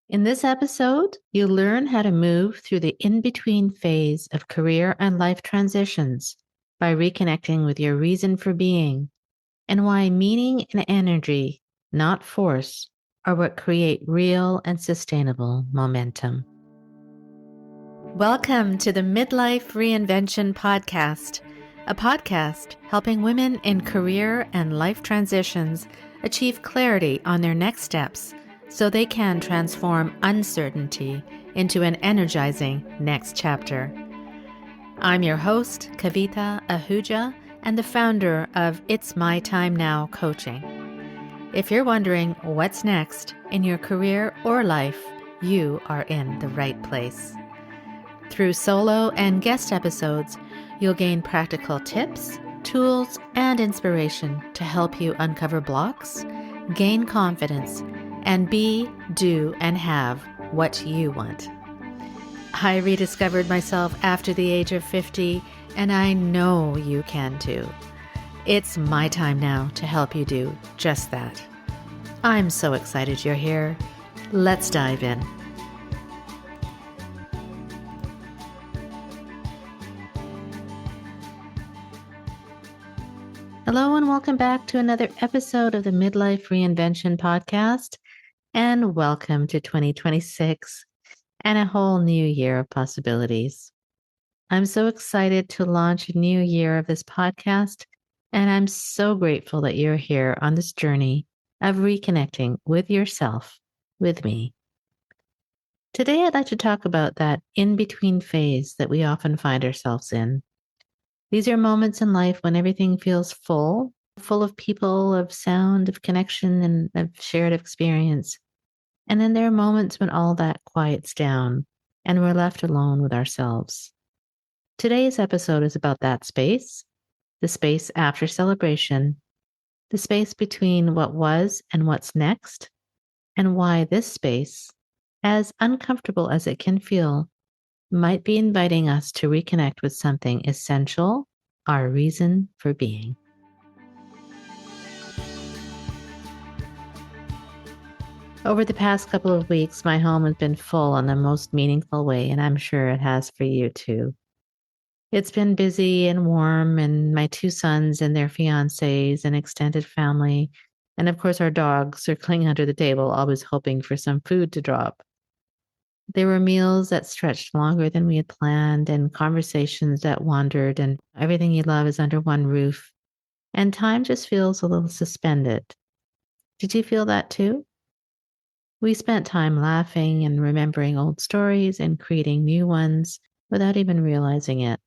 In this episode, you'll learn how to move through the in-between phase of career and life transitions by reconnecting with your reason for being and why meaning and energy, not force, are what create real and sustainable momentum. Welcome to the Midlife Reinvention Podcast, a podcast helping women in career and life transitions achieve clarity on their next steps so they can transform uncertainty into an energizing next chapter. I'm your host, Kavita Ahuja, and the founder of It's My Time Now Coaching. If you're wondering what's next in your career or life, you are in the right place. Through solo and guest episodes, you'll gain practical tips, tools, and inspiration to help you uncover blocks, gain confidence, and be, do, and have what you want. I rediscovered myself after the age of 50, and I know you can too. It's my time now to help you do just that. I'm so excited you're here. Let's dive in. Hello and welcome back to another episode of the Midlife Reinvention Podcast. And welcome to 2026 and a whole new year of possibilities. I'm so excited to launch a new year of this podcast, and I'm so grateful that you're here on this journey of reconnecting with yourself, with me. Today, I'd like to talk about that in-between phase that we often find ourselves in. These are moments in life when everything feels full of people, of sound, of connection, and of shared experience. And then there are moments when all that quiets down and we're left alone with ourselves. Today's episode is about that space, the space after celebration, the space between what was and what's next, and why this space, as uncomfortable as it can feel, might be inviting us to reconnect with something essential, our reason for being. Over the past couple of weeks, my home has been full in the most meaningful way, and I'm sure it has for you too. It's been busy and warm, and my two sons and their fiancés and extended family, and of course our dog circling under the table, always hoping for some food to drop. There were meals that stretched longer than we had planned, and conversations that wandered, and everything you love is under one roof, and time just feels a little suspended. Did you feel that too? We spent time laughing and remembering old stories and creating new ones without even realizing it.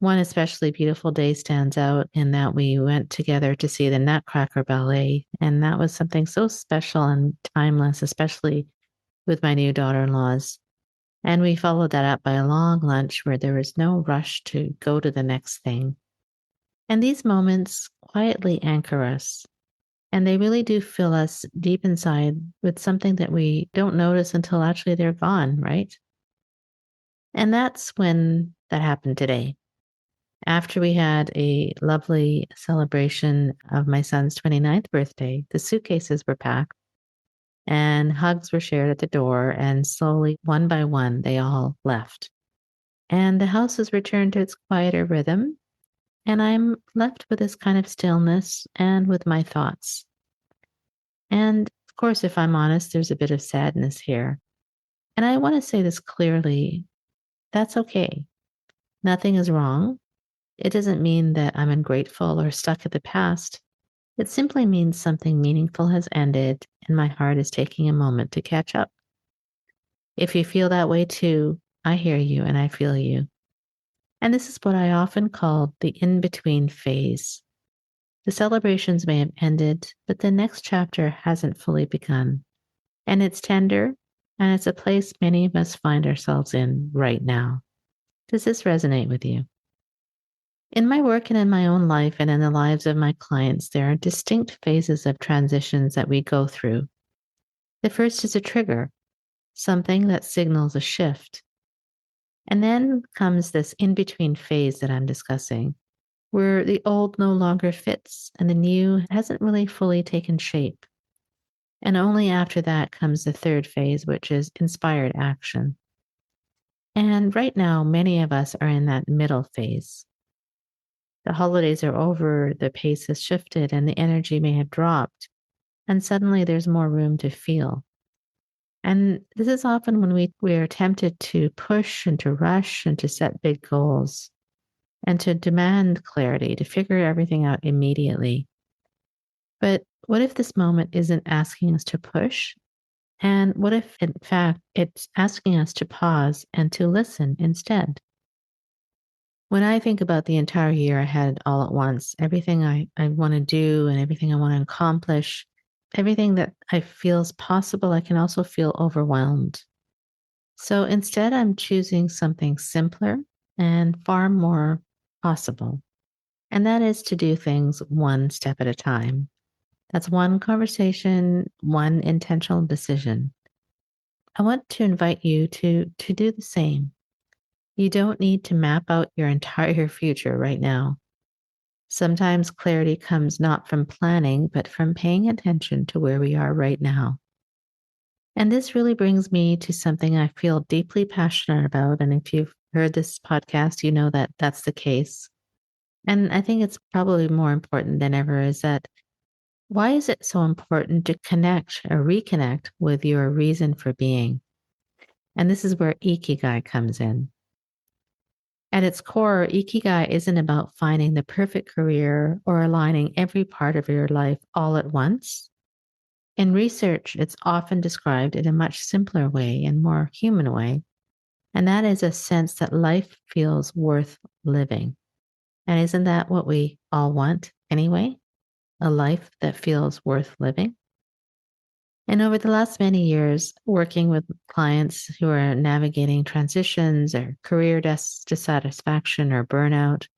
One especially beautiful day stands out in that we went together to see the Nutcracker Ballet, and that was something so special and timeless, especially with my new daughter-in-laws. And we followed that up by a long lunch where there was no rush to go to the next thing. And these moments quietly anchor us. And they really do fill us deep inside with something that we don't notice until actually they're gone, right? And that's when that happened today. After we had a lovely celebration of my son's 29th birthday, the suitcases were packed and hugs were shared at the door, and slowly, one by one, they all left. And the house has returned to its quieter rhythm, and I'm left with this kind of stillness and with my thoughts. And of course, if I'm honest, there's a bit of sadness here. And I want to say this clearly, that's okay. Nothing is wrong. It doesn't mean that I'm ungrateful or stuck at the past. It simply means something meaningful has ended and my heart is taking a moment to catch up. If you feel that way too, I hear you and I feel you. And this is what I often call the in-between phase. The celebrations may have ended, but the next chapter hasn't fully begun. And it's tender, and it's a place many of us find ourselves in right now. Does this resonate with you? In my work and in my own life and in the lives of my clients, there are distinct phases of transitions that we go through. The first is a trigger, something that signals a shift. And then comes this in-between phase that I'm discussing, where the old no longer fits and the new hasn't really fully taken shape. And only after that comes the third phase, which is inspired action. And right now, many of us are in that middle phase. The holidays are over, the pace has shifted, and the energy may have dropped. And suddenly there's more room to feel. And this is often when we are tempted to push and to rush and to set big goals and to demand clarity, to figure everything out immediately. But what if this moment isn't asking us to push? And what if, in fact, it's asking us to pause and to listen instead? When I think about the entire year ahead all at once, everything I want to do and everything I want to accomplish, everything that I feel is possible, I can also feel overwhelmed. So instead, I'm choosing something simpler and far more possible. And that is to do things one step at a time. That's one conversation, one intentional decision. I want to invite you to do the same. You don't need to map out your entire future right now. Sometimes clarity comes not from planning, but from paying attention to where we are right now. And this really brings me to something I feel deeply passionate about. And if you've heard this podcast, you know that that's the case. And I think it's probably more important than ever is that why is it so important to connect or reconnect with your reason for being? And this is where Ikigai comes in. At its core, Ikigai isn't about finding the perfect career or aligning every part of your life all at once. In research, it's often described in a much simpler way and more human way, and that is a sense that life feels worth living. And isn't that what we all want anyway? A life that feels worth living? And over the last many years, working with clients who are navigating transitions or career dissatisfaction or burnout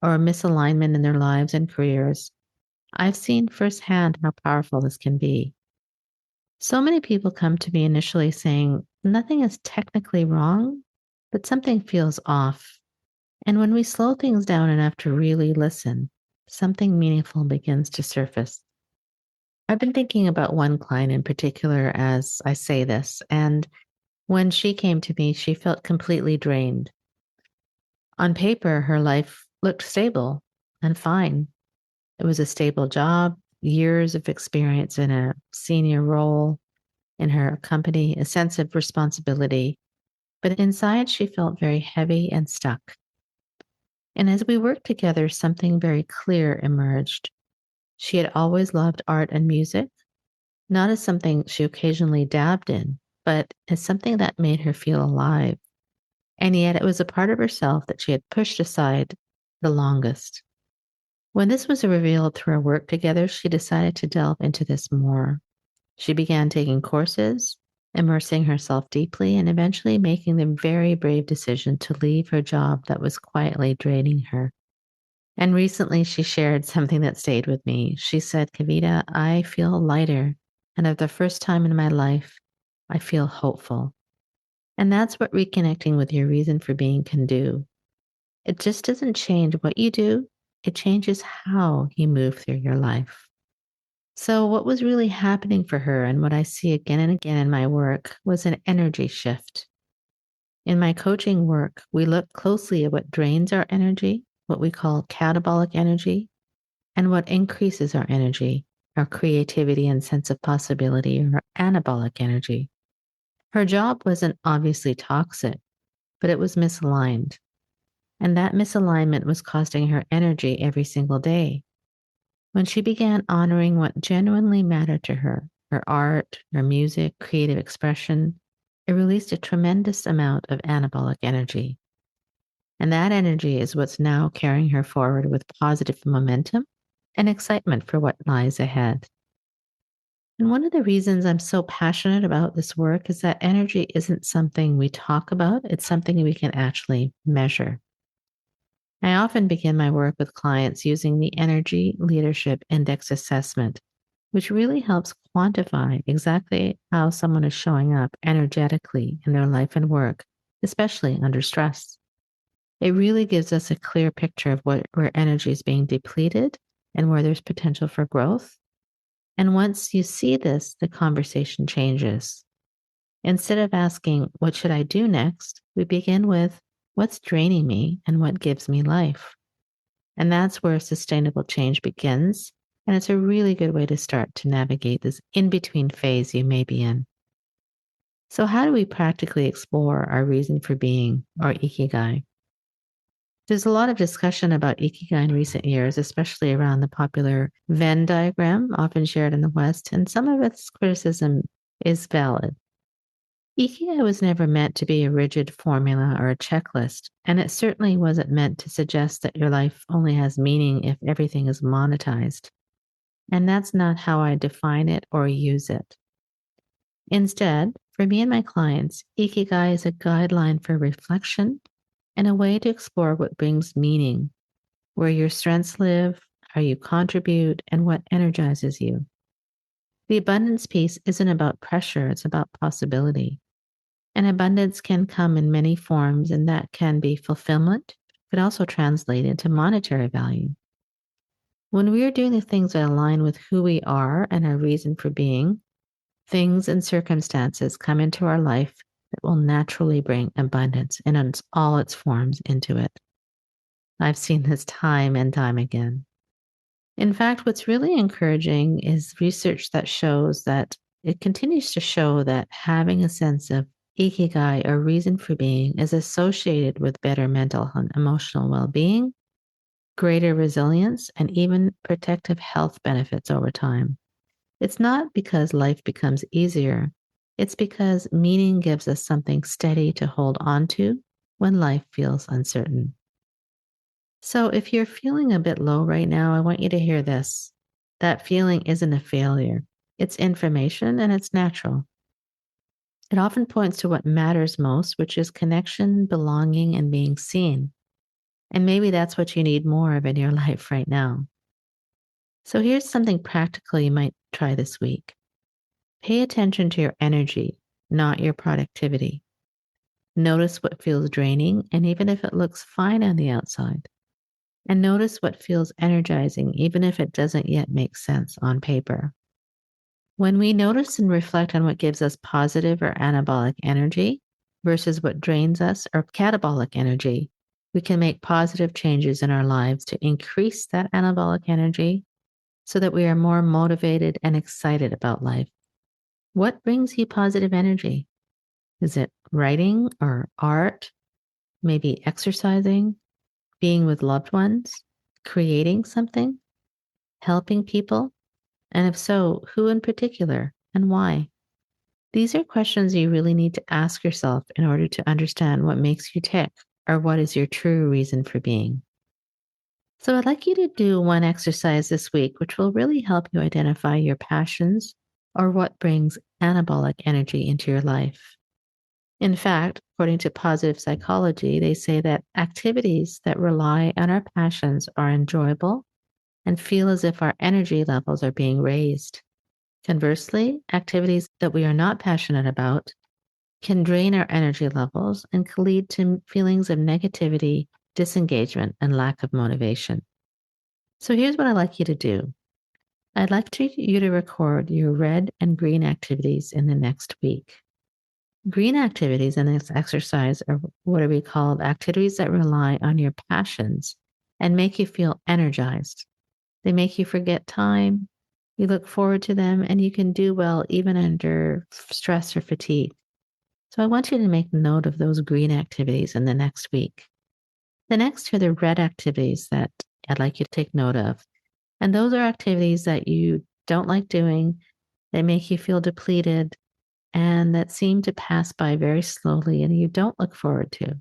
or misalignment in their lives and careers, I've seen firsthand how powerful this can be. So many people come to me initially saying, nothing is technically wrong, but something feels off. And when we slow things down enough to really listen, something meaningful begins to surface. I've been thinking about one client in particular as I say this, and when she came to me, she felt completely drained. On paper, her life looked stable and fine. It was a stable job, years of experience in a senior role in her company, a sense of responsibility. But inside, she felt very heavy and stuck. And as we worked together, something very clear emerged. She had always loved art and music, not as something she occasionally dabbed in, but as something that made her feel alive. And yet it was a part of herself that she had pushed aside the longest. When this was revealed through our work together, she decided to delve into this more. She began taking courses, immersing herself deeply, and eventually making the very brave decision to leave her job that was quietly draining her. And recently she shared something that stayed with me. She said, Kavita, I feel lighter. And for the first time in my life, I feel hopeful. And that's what reconnecting with your reason for being can do. It just doesn't change what you do, it changes how you move through your life. So, what was really happening for her, and what I see again and again in my work, was an energy shift. In my coaching work, we look closely at what drains our energy, what we call catabolic energy, and what increases our energy, our creativity and sense of possibility, or anabolic energy. Her job wasn't obviously toxic, but it was misaligned. And that misalignment was costing her energy every single day. When she began honoring what genuinely mattered to her art, her music, creative expression, it released a tremendous amount of anabolic energy. And that energy is what's now carrying her forward with positive momentum and excitement for what lies ahead. And one of the reasons I'm so passionate about this work is that energy isn't something we talk about, it's something we can actually measure. I often begin my work with clients using the Energy Leadership Index assessment, which really helps quantify exactly how someone is showing up energetically in their life and work, especially under stress. It really gives us a clear picture of where energy is being depleted and where there's potential for growth. And once you see this, the conversation changes. Instead of asking, what should I do next? We begin with, what's draining me and what gives me life? And that's where sustainable change begins. And it's a really good way to start to navigate this in between phase you may be in. So, how do we practically explore our reason for being, or Ikigai? There's a lot of discussion about Ikigai in recent years, especially around the popular Venn diagram, often shared in the West, and some of its criticism is valid. Ikigai was never meant to be a rigid formula or a checklist, and it certainly wasn't meant to suggest that your life only has meaning if everything is monetized. And that's not how I define it or use it. Instead, for me and my clients, Ikigai is a guideline for reflection and a way to explore what brings meaning, where your strengths live, how you contribute, and what energizes you. The abundance piece isn't about pressure, it's about possibility. And abundance can come in many forms, and that can be fulfillment, but also translate into monetary value. When we are doing the things that align with who we are and our reason for being, things and circumstances come into our life that will naturally bring abundance in all its forms into it. I've seen this time and time again. In fact, what's really encouraging is research that shows that it continues to show that having a sense of Ikigai, or reason for being, is associated with better mental and emotional well being, greater resilience, and even protective health benefits over time. It's not because life becomes easier, it's because meaning gives us something steady to hold on to when life feels uncertain. So, if you're feeling a bit low right now, I want you to hear this. That feeling isn't a failure, it's information and it's natural. It often points to what matters most, which is connection, belonging, and being seen. And maybe that's what you need more of in your life right now. So here's something practical you might try this week. Pay attention to your energy, not your productivity. Notice what feels draining, and even if it looks fine on the outside. And notice what feels energizing, even if it doesn't yet make sense on paper. When we notice and reflect on what gives us positive or anabolic energy versus what drains us or catabolic energy, we can make positive changes in our lives to increase that anabolic energy so that we are more motivated and excited about life. What brings you positive energy? Is it writing or art? Maybe exercising, being with loved ones, creating something, helping people? And if so, who in particular and why? These are questions you really need to ask yourself in order to understand what makes you tick or what is your true reason for being. So, I'd like you to do one exercise this week, which will really help you identify your passions or what brings anabolic energy into your life. In fact, according to positive psychology, they say that activities that rely on our passions are enjoyable and feel as if our energy levels are being raised. Conversely, activities that we are not passionate about can drain our energy levels and can lead to feelings of negativity, disengagement, and lack of motivation. So here's what I'd like you to do. I'd like you to record your red and green activities in the next week. Green activities in this exercise are what are we called activities that rely on your passions and make you feel energized. They make you forget time. You look forward to them and you can do well even under stress or fatigue. So I want you to make note of those green activities in the next week. The next are the red activities that I'd like you to take note of. And those are activities that you don't like doing, they make you feel depleted, and that seem to pass by very slowly and you don't look forward to.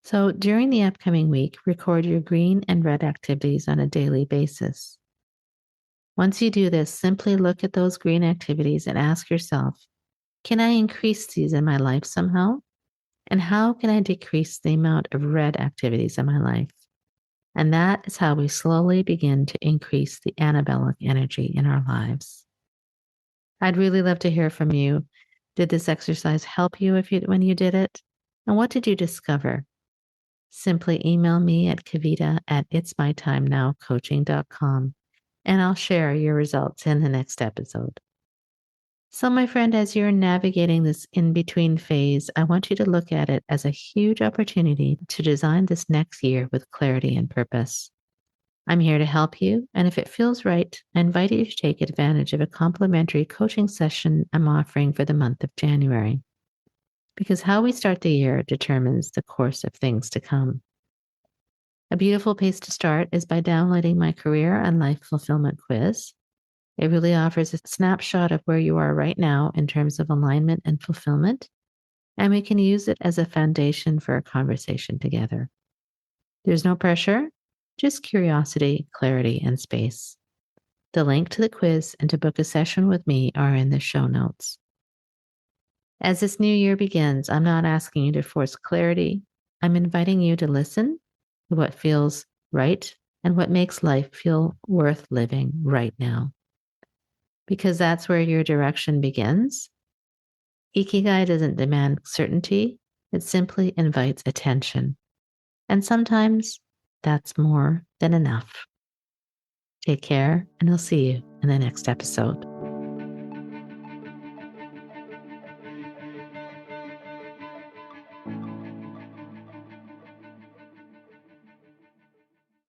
So during the upcoming week, record your green and red activities on a daily basis. Once you do this, simply look at those green activities and ask yourself, can I increase these in my life somehow? And how can I decrease the amount of red activities in my life? And that is how we slowly begin to increase the anabolic energy in our lives. I'd really love to hear from you. Did this exercise help you when you did it? And what did you discover? Simply email me at kavita@itsmytimenowcoaching.com. and I'll share your results in the next episode. So, my friend, as you're navigating this in between phase, I want you to look at it as a huge opportunity to design this next year with clarity and purpose. I'm here to help you, and if it feels right, I invite you to take advantage of a complimentary coaching session I'm offering for the month of January. Because how we start the year determines the course of things to come. A beautiful place to start is by downloading my career and life fulfillment quiz. It really offers a snapshot of where you are right now in terms of alignment and fulfillment, and we can use it as a foundation for a conversation together. There's no pressure, just curiosity, clarity, and space. The link to the quiz and to book a session with me are in the show notes. As this new year begins, I'm not asking you to force clarity. I'm inviting you to listen to what feels right and what makes life feel worth living right now. Because that's where your direction begins. Ikigai doesn't demand certainty, it simply invites attention. And sometimes that's more than enough. Take care, and I'll see you in the next episode.